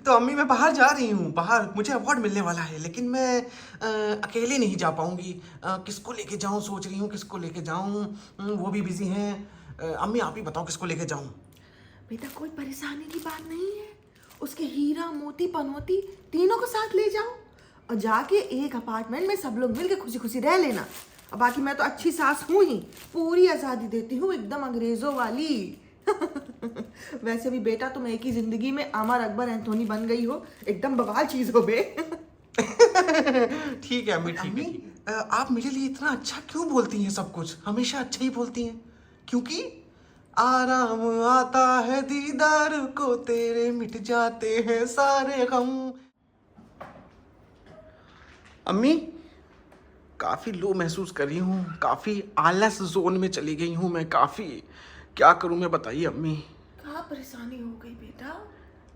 तो अम्मी मैं बाहर जा रही हूँ, बाहर मुझे अवार्ड मिलने वाला है, लेकिन मैं अकेले नहीं जा पाऊंगी। किसको लेके जाऊँ सोच रही हूँ, किसको लेके जाऊँ। वो भी बिजी हैं। अम्मी आप ही बताओ किसको लेके जाऊँ। बेटा कोई परेशानी की बात नहीं है, उसके हीरा मोती पनौती तीनों को साथ ले जाओ और जाके एक अपार्टमेंट में सब लोग मिलके खुशी खुशी रह लेना। और बाकी मैं तो अच्छी सास हूँ ही, पूरी आज़ादी देती हूँ एकदम अंग्रेजों वाली। वैसे भी बेटा तुम एक ही जिंदगी में अमर अकबर एंथोनी बन गई हो, एकदम बवाल चीज हो बे। ठीक है अम्मी, ठीक है। आप मेरे लिए इतना अच्छा क्यों बोलती हैं? सब कुछ हमेशा अच्छा ही बोलती हैं, क्योंकि आराम आता है दीदार को तेरे, मिट जाते हैं सारे गम। अम्मी काफी लो महसूस कर रही हूँ, काफी आलस जोन में चली गई हूँ मैं, काफी। क्या करूँ मैं, बताइए अम्मी। क्या परेशानी हो गई बेटा?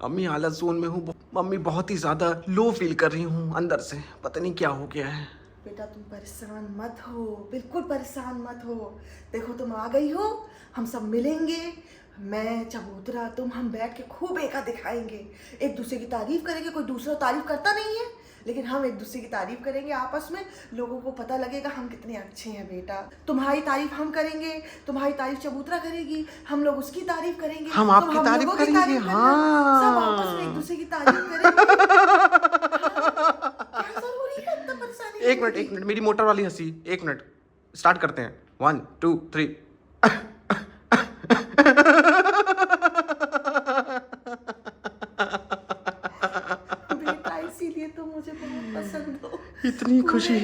अम्मी आलस जोन में हूँ मम्मी, बहुत ही ज्यादा लो फील कर रही हूँ अंदर से, पता नहीं क्या हो गया है। बेटा तुम परेशान मत हो, बिल्कुल परेशान मत हो। देखो तुम आ गई हो, हम सब मिलेंगे, मैं चबूतरा तुम, हम बैठ के खूब एका दिखाएंगे, एक दूसरे की तारीफ करेंगे। कोई दूसरा तारीफ करता नहीं है, लेकिन हम एक दूसरे की तारीफ करेंगे आपस में, लोगों को पता लगेगा हम कितने अच्छे हैं बेटा। तुम्हारी तारीफ हम करेंगे, तुम्हारी तारीफ चबूतरा करेगी, हम लोग उसकी तारीफ करेंगे, हम आपकी तुम तारीफ लोगों की करेंगे, तारीफ करना, सब आपस में एक दूसरे की तारीफ करेंगे। क्या जरूरी है इतना परेशानी एक मिनट, एक मिनट, मेरी मोटर वाली हंसी, एक मिनट, स्टार्ट करते हैं। 1 2 3। बेटा इसीलिए तो मुझे बहुत पसंद हो। इतनी खुशी।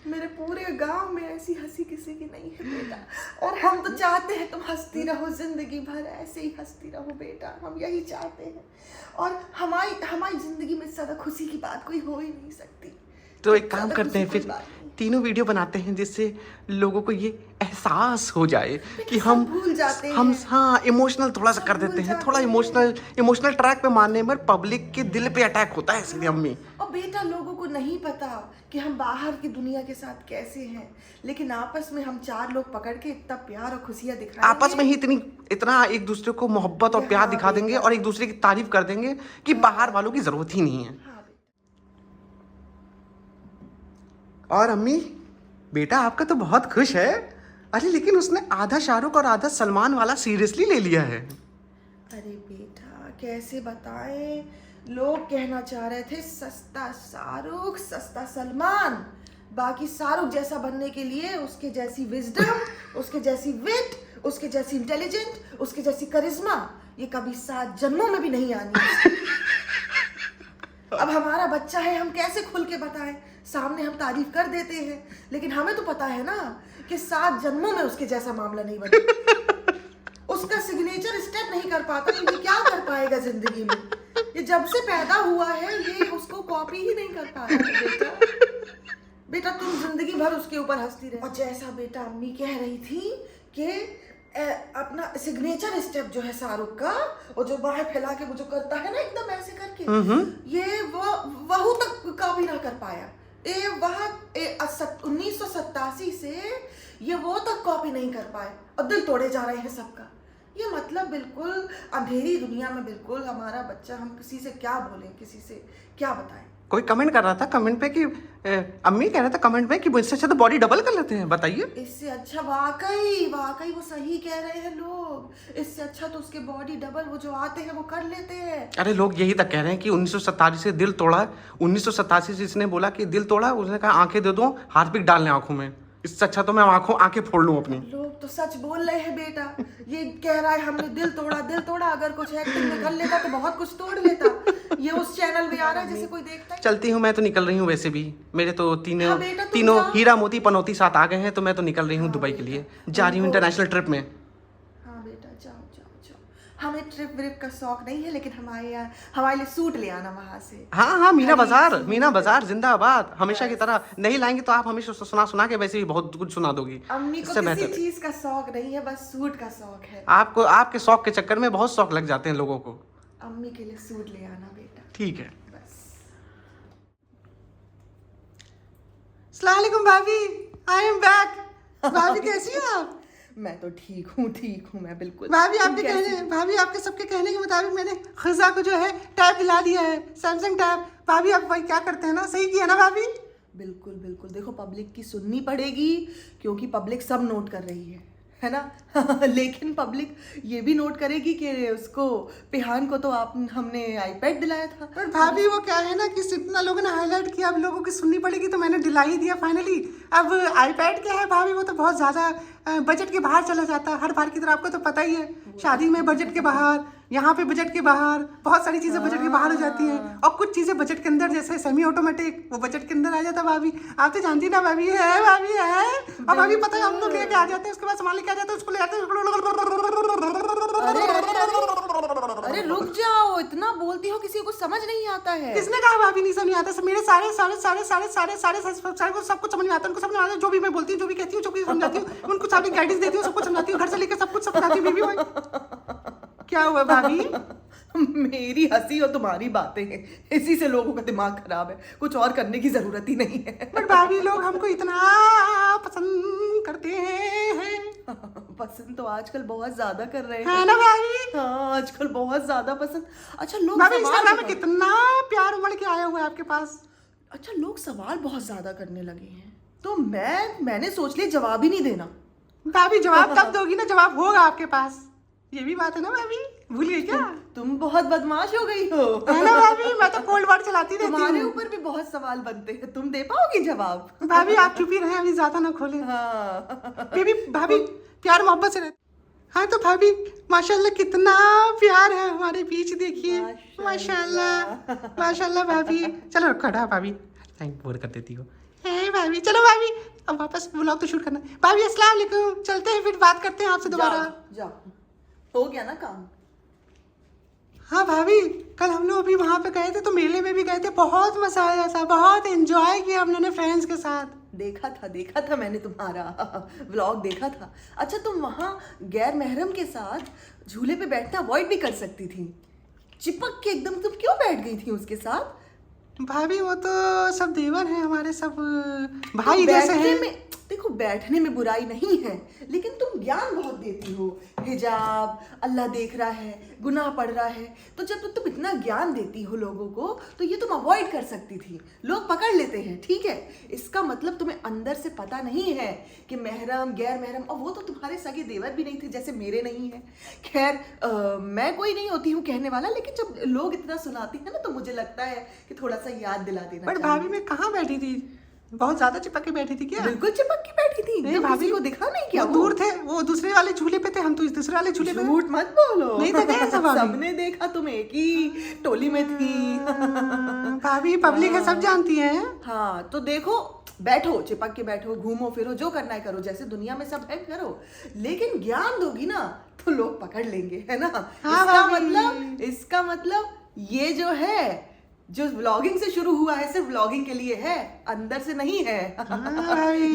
मेरे पूरे गांव में ऐसी हंसी किसी की नहीं है बेटा, और हम तो चाहते हैं तुम हंसती रहो जिंदगी भर, ऐसे ही हंसती रहो बेटा, हम यही चाहते हैं। और हमारी हमारी जिंदगी में ज्यादा खुशी की बात कोई हो ही नहीं सकती। तो एक काम करते हैं, फिर तीनों वीडियो बनाते हैं जिससे लोगों को ये एहसास हो जाए कि हम भूल जाते हैं, हाँ इमोशनल थोड़ा सा कर देते हैं, थोड़ा इमोशनल ट्रैक पे मारने में पब्लिक के दिल पे अटैक होता है, इसलिए अम्मी। और बेटा लोगों को नहीं पता कि हम बाहर की दुनिया के साथ कैसे हैं, लेकिन आपस में हम 4 लोग पकड़ के इतना प्यार और खुशियां दिखाएंगे, आपस में ही इतना एक दूसरे को मोहब्बत और प्यार दिखा देंगे और एक दूसरे की तारीफ कर देंगे कि बाहर वालों की जरूरत ही नहीं है। और अम्मी बेटा आपका तो बहुत खुश है। अरे लेकिन उसने आधा शाहरुख और आधा सलमान वाला सीरियसली ले लिया है। अरे बेटा कैसे बताएं, लोग कहना चाह रहे थे सस्ता शाहरुख सस्ता सलमान, बाकी शाहरुख जैसा बनने के लिए उसके जैसी विजडम, उसके जैसी विट, उसके जैसी इंटेलिजेंट, उसके जैसी करिश्मा ये कभी 7 जन्मों में भी नहीं आनी। अब हमारा बच्चा है, हम कैसे खुल के बताएं, सामने हम तारीफ कर देते हैं, लेकिन हमें तो पता है ना कि 7 जन्मों में उसके जैसा मामला नहीं बना। उसका सिग्नेचर स्टेप नहीं कर पाता तो ये क्या कर पाएगा जिंदगी में? ये जब से पैदा हुआ है ये उसको कॉपी ही नहीं कर पा रहा है बेटा। बेटा तुम जिंदगी भर उसके ऊपर हंसती रहे। और जैसा बेटा अम्मी कह रही थी कि अपना सिग्नेचर स्टेप जो है शाहरुख का, वो जो बाहें फैला के वो जो करता है ना एकदम ऐसे करके, ये वह तक कॉपी ना कर पाया। 1987 से ये वो तक कॉपी नहीं कर पाए और दिल तोड़े जा रहे हैं सबका। ये मतलब बिल्कुल अंधेरी दुनिया में बिल्कुल हमारा बच्चा, हम किसी से क्या बोलें, किसी से क्या बताएं। कोई कमेंट कर रहा था कमेंट पे कि अम्मी कह रहा था कमेंट में कि इससे अच्छा तो बॉडी डबल कर लेते हैं, बताइए। इससे अच्छा वाकई वो सही कह रहे हैं लोग, इससे अच्छा तो उसके बॉडी डबल वो जो आते हैं वो कर लेते हैं। अरे लोग यही तक कह रहे हैं कि 1987 से दिल तोड़ा, 1987 से इसने बोला कि दिल तोड़ा, उसने कहा आंखें दे दो, हार्पिक डाल लें आंखों में, इससे अच्छा तो मैं आंखें फोड़ लूं अपनी। लोग तो सच बोल रहे हैं बेटा, ये कह रहा है हमने दिल तोड़ा, अगर कुछ एक्टिंग में कर लेता तो बहुत कुछ तोड़ लेता। ये उस चैनल में आ रहा है जैसे कोई देखता है। चलती हूँ, मैं तो निकल रही हूँ, वैसे भी मेरे तो हाँ तीनों हीरा मोती पनौती साथ आ गए हैं, तो मैं तो निकल रही हूँ दुबई के लिए, जा रही हूँ इंटरनेशनल ट्रिप में। हाँ बेटा जाओ, हमें ट्रिप व्रिप का शौक नहीं है, लेकिन हमारे लिए सूट ले आना वहाँ से। हाँ मीना बाजार जिंदाबाद, हमेशा की तरह। नहीं लाएंगे तो आप हमेशा सुना के वैसे भी बहुत कुछ सुना दोगी। अम्मी को किसी चीज का शौक नहीं है, बस सूट का शौक है। आपको आपके शौक के चक्कर में बहुत शौक लग जाते हैं लोगों को। अम्मी के लिए सूट ले आना बेटा। ठीक है। बस। अस्सलाम वालेकुम भाभी, आई एम बैक। भाभी कैसी हो आप? मैं तो ठीक हूँ मैं बिल्कुल। भाभी तुम आपके कैसी कहने हो? भाभी आपके सबके कहने के मुताबिक मैंने खजा को जो है टैब दिला दिया है, सैमसंग टैब। भाभी आप भाई क्या करते हैं ना, सही किया ना भाभी? बिल्कुल बिल्कुल, देखो पब्लिक की सुननी पड़ेगी क्योंकि पब्लिक सब नोट कर रही है ना। लेकिन पब्लिक ये भी नोट करेगी कि उसको पिहान को तो आप हमने आईपैड दिलाया था। पर भाभी वो क्या है ना कि इतना लोगों ने हाईलाइट किया, अब लोगों की सुननी पड़ेगी तो मैंने दिला ही दिया फाइनली। अब आईपैड क्या है भाभी, वो तो बहुत ज़्यादा बजट के बाहर चला जाता है हर बार की तरह, आपको तो पता ही है। शादी में बजट के बाहर, यहाँ पे बजट के बाहर, बहुत सारी चीज़ें बजट के बाहर हो जाती हैं, और कुछ चीज़ें बजट के अंदर, जैसे सेमी ऑटोमेटिक, वो बजट के अंदर आ जाता है भाभी। आप तो जानती ना भाभी है, भाभी है। और भाभी पता है हम लोग लेके आ जाते हैं, उसके बाद सामान लेके आ जाते हैं, उसको ले आते हैं। अरे रुक जाओ, इतना बोलती हो किसी को समझ नहीं आता है। किसने कहा भाभी नहीं समझ आता? सब मेरे सारे सब कुछ समझ में आता है, उनको समझ में आता है। जो भी मैं बोलती हूँ, जो भी कहती हूँ, जो भी समझाती हूँ, उनको सारी गाइडेंस देती हूँ, सब कुछ समझाती हूँ, घर से लेकर सब कुछ समझाती हूँ बीबी भाई। क्या हुआ भाभी? मेरी हंसी और तुम्हारी बातें हैं, इसी से लोगों का दिमाग खराब है, कुछ और करने की जरूरत ही नहीं है। बट भाभी लोग हमको इतना पसंद करते हैं। पसंद तो आजकल बहुत ज्यादा कर रहे है हैं ना भाभी? हाँ, आजकल बहुत ज्यादा पसंद। अच्छा लोग भाभी सवाल इंस्टाग्राम में बहुत- कितना प्यार उमड़ के आया हुआ है आपके पास। अच्छा लोग सवाल बहुत ज्यादा करने लगे हैं, तो मैंने सोच लिया जवाब ही नहीं देना। भाभी जवाब तब दोगी ना जवाब होगा आपके पास, ये भी बात है ना भाभी, भूल गई क्या? तुम बहुत बदमाश हो गई हो। है ना भाभी, मैं तो कोल्ड वार चलाती रहती तुम्हारे हूँ। ऊपर भी बहुत सवाल बनते हैं, तुम दे पाओगी जवाब? भाभी आप चुप ही रहे, अभी ज्यादा ना खोले। हाँ। बेबी भाभी प्यार मोहब्बत से रहते। हाँ तो भाभी माशाल्लाह कितना प्यार है हमारे बीच, देखिए माशाल्लाह माशाल्लाह भाभी। चलो खड़ा भाभी, थैंक बोर कर देती हो। है भाभी, चलो भाभी अब वापस व्लॉग तो शूट करना है। भाभी अस्सलाम वालेकुम, चलते हैं फिर बात करते हैं आपसे दोबारा। जाओ, हो गया ना काम? हाँ भाभी, कल हम लोग अभी वहाँ पे गए थे, तो मेले में भी गए थे, बहुत मजा आया था, बहुत एंजॉय किया हम लोगों ने फ्रेंड्स के साथ। देखा था मैंने तुम्हारा व्लॉग देखा था। अच्छा तुम वहाँ गैर महरम के साथ झूले पे बैठना अवॉइड भी कर सकती थी, चिपक के एकदम तुम क्यों बैठ गई थी उसके साथ? भाभी वो तो सब देवर हैं हमारे, सब भाई तो जैसे बैठने हैं। में देखो बैठने में बुराई नहीं है, लेकिन तुम ज्ञान बहुत देती हो। हिजाब, अल्लाह देख रहा है, गुनाह पड़ रहा है, तो जब तुम इतना ज्ञान देती हो लोगों को, तो ये तुम अवॉइड कर सकती थी। लोग पकड़ लेते हैं, ठीक है, इसका मतलब तुम्हें अंदर से पता नहीं है कि महरम गैर महरम, और वो तो तुम्हारे सगे देवर भी नहीं थे जैसे मेरे नहीं है। खैर मैं कोई नहीं होती हूँ कहने वाला, लेकिन जब लोग इतना सुनाते हैं ना, तो मुझे लगता है कि थोड़ा सा याद दिला देना बट चाहिए। भाभी मैं कहाँ बैठी थी? बहुत ज्यादा चिपक के बैठी थी क्या? बिल्कुल चिपक के बैठी थी। नहीं तुम भाभी, किसी को दिखा नहीं क्या? वो दूर थे, वो दूसरे वाले झूले पे थे, हम तो इस दूसरे वाले झूले पे थे। झूठ मत बोलो। नहीं तो क्या है भाभी? सबने देखा, तुम एक ही टोली में थी। भाभी पब्लिक है, सब जानती है। हाँ तो देखो, बैठो, चिपक के बैठो, घूमो फिरो, जो करना है करो, जैसे दुनिया में सब है करो, लेकिन ज्ञान दोगी ना तो लोग पकड़ लेंगे, है ना? हाँ, इसका मतलब ये जो है, जो व्लॉगिंग से शुरू हुआ है, सिर्फ व्लॉगिंग के लिए है, अंदर से नहीं है।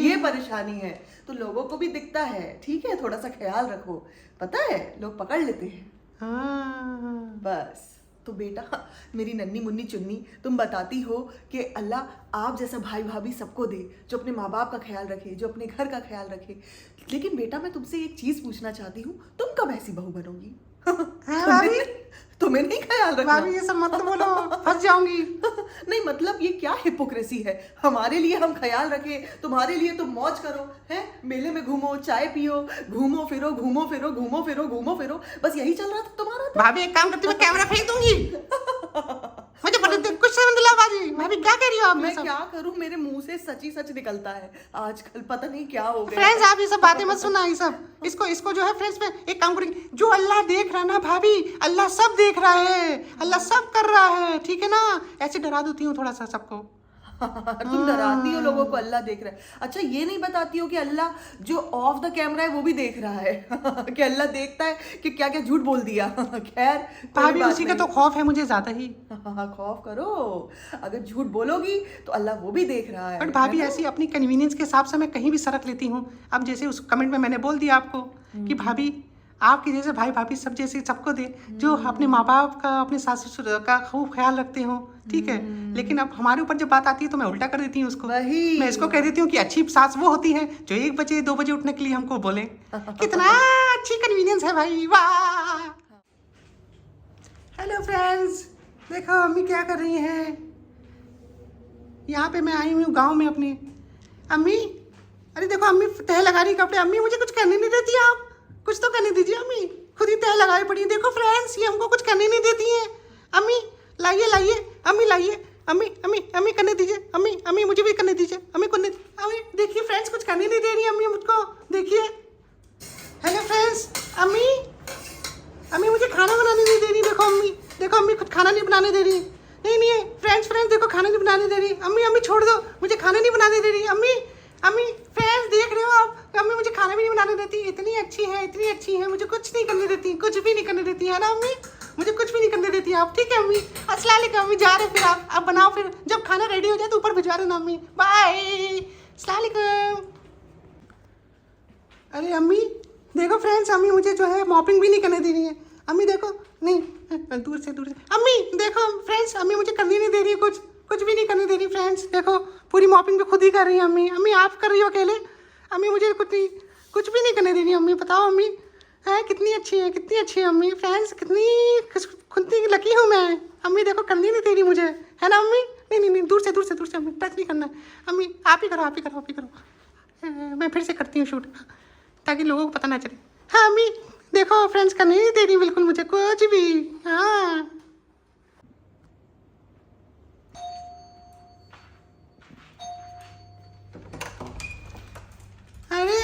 ये परेशानी है, तो लोगों को भी दिखता है, ठीक है, थोड़ा सा ख्याल रखो, पता है लोग पकड़ लेते हैं। हाँ। बस तो बेटा मेरी नन्ही मुन्नी चुन्नी, तुम बताती हो कि अल्लाह आप जैसा भाई भाभी सबको दे, जो अपने माँ बाप का ख्याल रखे, जो अपने घर का ख्याल रखे। लेकिन बेटा मैं तुमसे एक चीज पूछना चाहती हूँ, तुम कब ऐसी बहू बनोगी? तुम्हें नहीं ख्याल रखना? भाभी ये सब मत बोलो, फंस जाऊंगी। नहीं मतलब ये क्या हिपोक्रेसी है? हमारे लिए हम ख्याल रखें, तुम्हारे लिए तुम मौज करो, हैं? मेले में घूमो, चाय पियो, घूमो फिरो, घूमो फिरो, घूमो फिरो, घूमो फिरो, बस यही चल रहा था तुम्हारा। भाभी एक काम करती हूँ, मैं कैमरा फेंक दूंगी। मुझे पता नहीं कुछ समझ ला भाभी। भाभी क्या कह रही हो आप? मैं क्या करूं, मेरे मुंह से सच ही सच निकलता है आजकल, पता नहीं क्या हो गया। फ्रेंड्स आप ये सब बातें मत सुना, ये सब इसको जो है फ्रेंड्स पे एक काम करेंगे, जो अल्लाह देख रहा है ना भाभी, अल्लाह सब देख रहा है, अल्लाह सब कर रहा है, ठीक है ना? ऐसे डरा देती हूँ थोड़ा सा सबको। तुम डराती हो लोगों को, अल्लाह देख रहा है। अच्छा ये नहीं बताती हो कि अल्लाह जो ऑफ द कैमरा है वो भी देख रहा है कि अल्लाह देखता है कि क्या क्या झूठ बोल दिया। खैर भाभी उसी का तो खौफ है मुझे ज्यादा ही। खौफ करो, अगर झूठ बोलोगी तो अल्लाह वो भी देख रहा है। बट भाभी ऐसी अपनी कन्वीनियंस के हिसाब से मैं कहीं भी सरक लेती हूँ। अब जैसे उस कमेंट में मैंने बोल दिया आपको कि भाभी आपके जैसे भाई भाभी सब जैसे सबको दे, जो अपने माँ बाप का, अपने सास ससुर का खूब ख्याल रखते हो, ठीक है। लेकिन अब हमारे ऊपर जब बात आती है तो मैं उल्टा कर देती हूँ उसको। वही। मैं इसको कह देती हूँ कि अच्छी सास वो होती है जो 1 बजे 2 बजे उठने के लिए हमको बोले। कितना अच्छी कन्वीनियंस है भाई, वाह। हेलो फ्रेंड्स, देखो अम्मी क्या कर रही हैं। यहाँ पे मैं आई हुई हूँ गाँव में अपने। अम्मी, अरे देखो अम्मी तह लगा रही कपड़े। अम्मी मुझे कुछ करने नहीं देती आप, कुछ तो करने दीजिए अम्मी, खुद ही तह लगाए पड़ी है। देखो फ्रेंड्स, ये हमको कुछ करने नहीं देती हैं। अम्मी लाइए लाइए, अम्मी लाइए, अम्मी अम्मी अम्मी करने दीजिए, अम्मी अम्मी मुझे भी करने दीजिए, अम्मी करने। अम्मी देखिए फ्रेंड्स, कुछ करने नहीं दे रही अम्मी मुझको, देखिए। हेलो फ्रेंड्स, अम्मी अम्मी मुझे खाना बनाने नहीं दे रही। देखो अम्मी, देखो अम्मी खुद खाना नहीं बनाने दे रही। नहीं नहीं फ्रेंड्स फ्रेंड्स देखो, खाना नहीं बनाने दे रही अम्मी। अम्मी छोड़ दो, मुझे खाना नहीं बनाने दे रही अम्मी। अम्मी फ्रेंड्स देख रहे हो आप, अम्मी मुझे खाना भी नहीं बनाने देती। इतनी अच्छी है, इतनी अच्छी है, मुझे कुछ नहीं करने देती, कुछ भी नहीं करने देती है ना अम्मी, मुझे कुछ भी नहीं करने देती आप। ठीक है अम्मी, अस्सलाम वालेकुम अम्मी, जा रहे फिर आप बनाओ, फिर जब खाना रेडी हो जाए तो ऊपर भिजवा देना अम्मी। बाय, अस्सलाम वालेकुम। अरे अम्मी देखो फ्रेंड्स, अम्मी मुझे जो है मॉपिंग भी नहीं करने दे रही है अम्मी। देखो नहीं, दूर से अम्मी देखो फ्रेंड्स, अम्मी मुझे करनी नहीं दे रही, कुछ भी नहीं करने दे रही फ्रेंड्स। देखो पूरी मॉपिंग भी खुद ही कर रही है अम्मी। अम्मी आप कर रही हो अकेले, अम्मी मुझे कुछ भी नहीं करने दे रही अम्मी। बताओ अम्मी, है कितनी अच्छी है, कितनी अच्छी है अम्मी। फ्रेंड्स कितनी खुद लकी हूँ मैं। अम्मी देखो करनी नहीं दे रही मुझे, है ना अम्मी। नहीं नहीं नहीं, दूर से अम्मी, टच नहीं करना अम्मी। आप ही करो। मैं फिर से करती हूँ शूट, ताकि लोगों को पता ना चले। हाँ अम्मी देखो फ्रेंड्स, करने नहीं दे रही बिल्कुल मुझे कुछ भी। हाँ अरे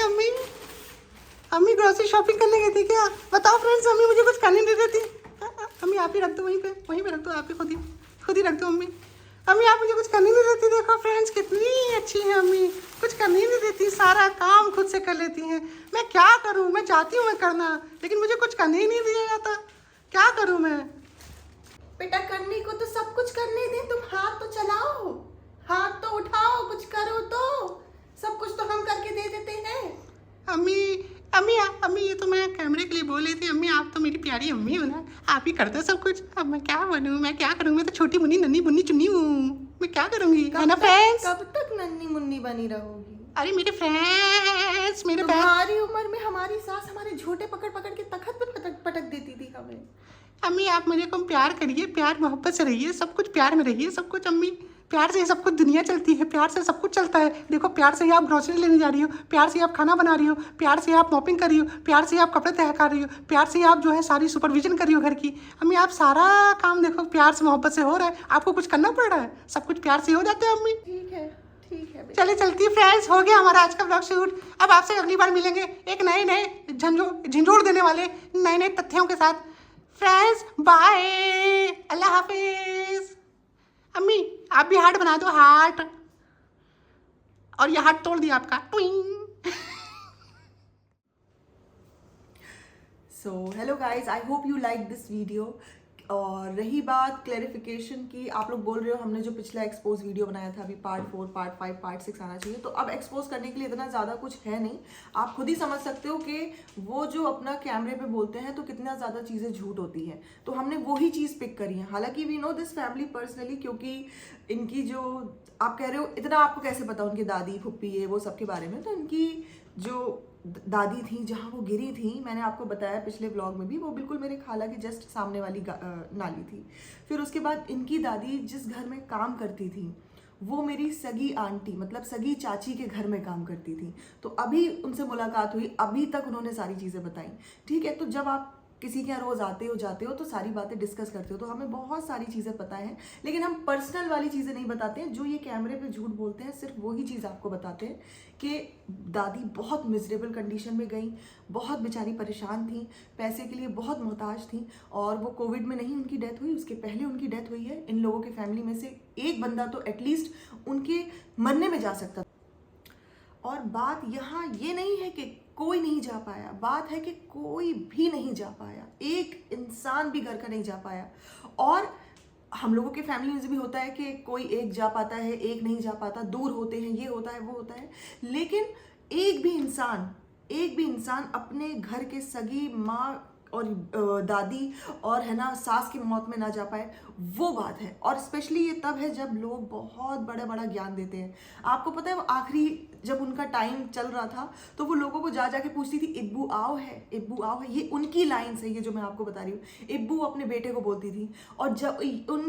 अम्मी ग्रोसरी शॉपिंग करने गई थी क्या? बताओ फ्रेंड्स, अम्मी मुझे कुछ करने नहीं देती। अम्मी आप ही रख दो, वहीं पे रख दो, आप ही खुद ही रख दो अम्मी। अम्मी आप मुझे कुछ करने नहीं देती। देखो फ्रेंड्स कितनी अच्छी है अम्मी, कुछ करने ही नहीं देती, सारा काम खुद से कर लेती हैं। मैं क्या करूं, मैं चाहती हूँ मैं करना, लेकिन मुझे कुछ करने ही नहीं दिया जाता। क्या करूं मैं? बेटा करने को तो सब कुछ करने दे, तुम हाथ तो चलाओ, हाथ तो उठाओ, कुछ करो तो। सब कुछ तो हम करके दे देते हैं। अम्मी ये तो मैं कैमरे के लिए बोल रही थी। अम्मी आप तो मेरी प्यारी अम्मी हो ना, आप ही कर दो सब कुछ। अब मैं क्या बनूं, मैं क्या करूं? मैं तो छोटी मुन्नी नन्ही मुन्नी चुन्नी हूँ, मैं क्या करूंगी, है ना फ्रेंड्स? कब तक नन्ही मुन्नी बनी रहोगी? अरे मेरे फ्रेंड्स, मेरे तुम्हारी उम्र में हमारी सास हमारे झूठे पकड़ पकड़ के तखत पर पटक देती थी हमें। अम्मी आप मुझे कम प्यार करिए, प्यार मोहब्बत से रहिए, सब कुछ प्यार में रहिए, सब कुछ अम्मी। प्यार से ही सब कुछ दुनिया चलती है, प्यार से सब कुछ चलता है। देखो प्यार से ही आप ग्रोसरी लेने जा रही हो, प्यार से आप खाना बना रही हो, प्यार से आप मॉपिंग कर रही हो, प्यार से आप कपड़े तय कर रही हो, प्यार से आप जो है सारी सुपरविजन कर रही हो घर की। अम्मी आप सारा काम देखो प्यार से मोहब्बत से हो रहा है, आपको कुछ करना पड़ रहा है, सब कुछ प्यार से हो जाता है अम्मी। ठीक है चले चलती फ्रेंड्स, हो गया हमारा आज का ब्लॉग शूट। अब आपसे अगली बार मिलेंगे एक नए झंझोड़ देने वाले नए तथ्यों के साथ। फ्रेंड्स बाय, अल्लाह हाफिज। अम्मी आप भी हार्ट बना दो, हार्ट। और ये हार्ट तोड़ दिया आपका, ट्विंग। So hello guys, I hope you like this video. और रही बात क्लैरिफिकेशन की, आप लोग बोल रहे हो हमने जो पिछला एक्सपोज वीडियो बनाया था, अभी पार्ट 4, पार्ट 5, पार्ट 6 आना चाहिए। तो अब एक्सपोज करने के लिए इतना ज़्यादा कुछ है नहीं, आप खुद ही समझ सकते हो कि वो जो अपना कैमरे पे बोलते हैं तो कितना ज़्यादा चीज़ें झूठ होती हैं। तो हमने वही चीज़ पिक करी है। हालांकि we know this family personally, क्योंकि इनकी जो आप कह रहे हो इतना आपको कैसे पता उनकी दादी फुप्पी ये वो सबके बारे में। तो इनकी जो दादी थी जहाँ वो गिरी थी, मैंने आपको बताया पिछले व्लॉग में भी, वो बिल्कुल मेरे खाला के जस्ट सामने वाली नाली थी। फिर उसके बाद इनकी दादी जिस घर में काम करती थी वो मेरी सगी आंटी मतलब सगी चाची के घर में काम करती थी। तो अभी उनसे मुलाकात हुई, अभी तक उन्होंने सारी चीज़ें बताई। ठीक है, तो जब आप किसी के यहाँ रोज़ आते हो जाते हो तो सारी बातें डिस्कस करते हो, तो हमें बहुत सारी चीज़ें पता है, लेकिन हम पर्सनल वाली चीज़ें नहीं बताते हैं। जो ये कैमरे पे झूठ बोलते हैं सिर्फ वही चीज़ आपको बताते हैं कि दादी बहुत मिजरेबल कंडीशन में गई, बहुत बेचारी परेशान थी, पैसे के लिए बहुत मोहताज थी। और वो कोविड में नहीं उनकी डेथ हुई, उसके पहले उनकी डेथ हुई है। इन लोगों की फैमिली में से एक बंदा तो एटलीस्ट उनके मरने में जा सकता। और बात यहाँ ये नहीं है कि कोई नहीं जा पाया, बात है कि कोई भी नहीं जा पाया, एक इंसान भी घर का नहीं जा पाया। और हम लोगों के फैमिली में भी होता है कि कोई एक जा पाता है, एक नहीं जा पाता, दूर होते हैं, ये होता है वो होता है, लेकिन एक भी इंसान एक भी इंसान अपने घर के सगी माँ और दादी और है ना सास की मौत में ना जा पाए, वो बात है। और स्पेशली ये तब है जब लोग बहुत बड़ा बड़ा ज्ञान देते हैं। आपको पता है वो आखिरी जब उनका टाइम चल रहा था तो वो लोगों को जा जाके पूछती थी, इब्बू आओ है, इब्बू आओ है। ये उनकी लाइन है, ये जो मैं आपको बता रही हूँ। इब्बू अपने बेटे को बोलती थी। और जब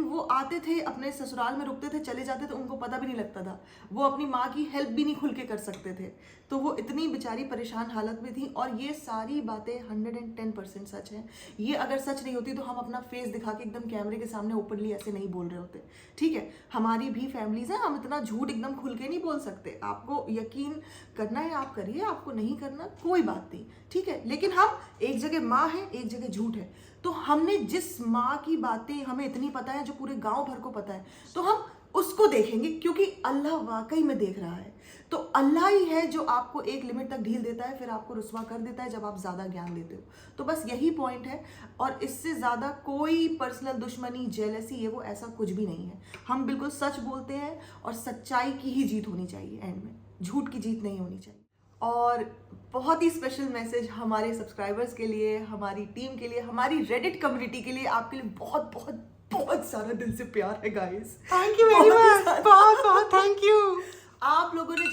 वो आते थे अपने ससुराल में, रुकते थे, चले जाते थे, उनको पता भी नहीं लगता था। वो अपनी माँ की हेल्प भी नहीं खुल के कर सकते थे। तो वो इतनी बेचारी परेशान हालत में थी। और ये सारी बातें 110% सच है। ये अगर सच नहीं होती तो हम अपना फेस दिखा के एकदम कैमरे के सामने ओपनली ऐसे नहीं बोल रहे होते, ठीक है। हमारी भी फैमिलीज हैं, हम इतना झूठ एकदम खुल के नहीं बोल सकते। आपको यकीन करना है आप करिए, आपको नहीं करना कोई बात नहीं, ठीक है। लेकिन हम एक जगह माँ है, एक जगह झूठ है। तो हमने जिस माँ की बातें हमें इतनी पता है, जो पूरे गांव भर को पता है, तो हम उसको देखेंगे, क्योंकि अल्लाह वाकई में देख रहा है। तो अल्लाह ही है जो आपको एक लिमिट तक ढील देता है, फिर आपको रुस्वा कर देता है जब आप ज़्यादा ज्ञान देते हो। तो बस यही पॉइंट है। और इससे ज़्यादा कोई पर्सनल दुश्मनी, जेलसी, ये वो ऐसा कुछ भी नहीं है। हम बिल्कुल सच बोलते हैं और सच्चाई की ही जीत होनी चाहिए एंड में, झूठ की जीत नहीं होनी चाहिए। और बहुत ही स्पेशल मैसेज हमारे सब्सक्राइबर्स के लिए, हमारी टीम के लिए, हमारी रेडिट कम्युनिटी के लिए, आपके लिए बहुत बहुत बहुत सारा दिल से प्यार है guys. Thank you very much, बहुत बहुत थैंक यू। आप लोगों ने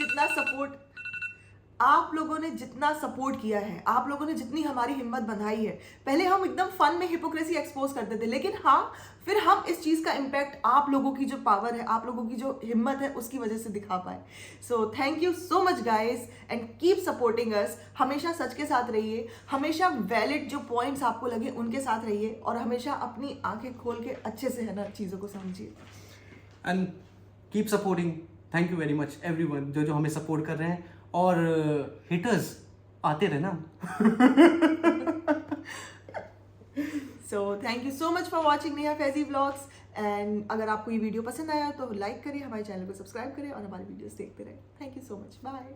जितना सपोर्ट किया है, आप लोगों ने जितनी हमारी हिम्मत बंधाई है। पहले हम एकदम फन में हिपोक्रेसी एक्सपोज करते थे, लेकिन हाँ, फिर हम इस चीज़ का इम्पैक्ट आप लोगों की जो पावर है, आप लोगों की जो हिम्मत है, उसकी वजह से दिखा पाए। So thank you so much guys and keep supporting us. हमेशा सच के साथ रहिए, हमेशा वैलिड जो पॉइंट्स आपको लगे उनके साथ रहिए, और हमेशा अपनी आंखें खोल के अच्छे से है ना चीज़ों को समझिए। And keep supporting. Thank you very much everyone जो हमें सपोर्ट कर रहे हैं। और हिटर्स आते रहना। So thank you so much for watching Neha Faizi vlogs. And अगर आपको ये वीडियो पसंद आया तो लाइक करिए, हमारे चैनल को सब्सक्राइब करें और हमारी वीडियोस देखते रहें। Thank you so much, bye.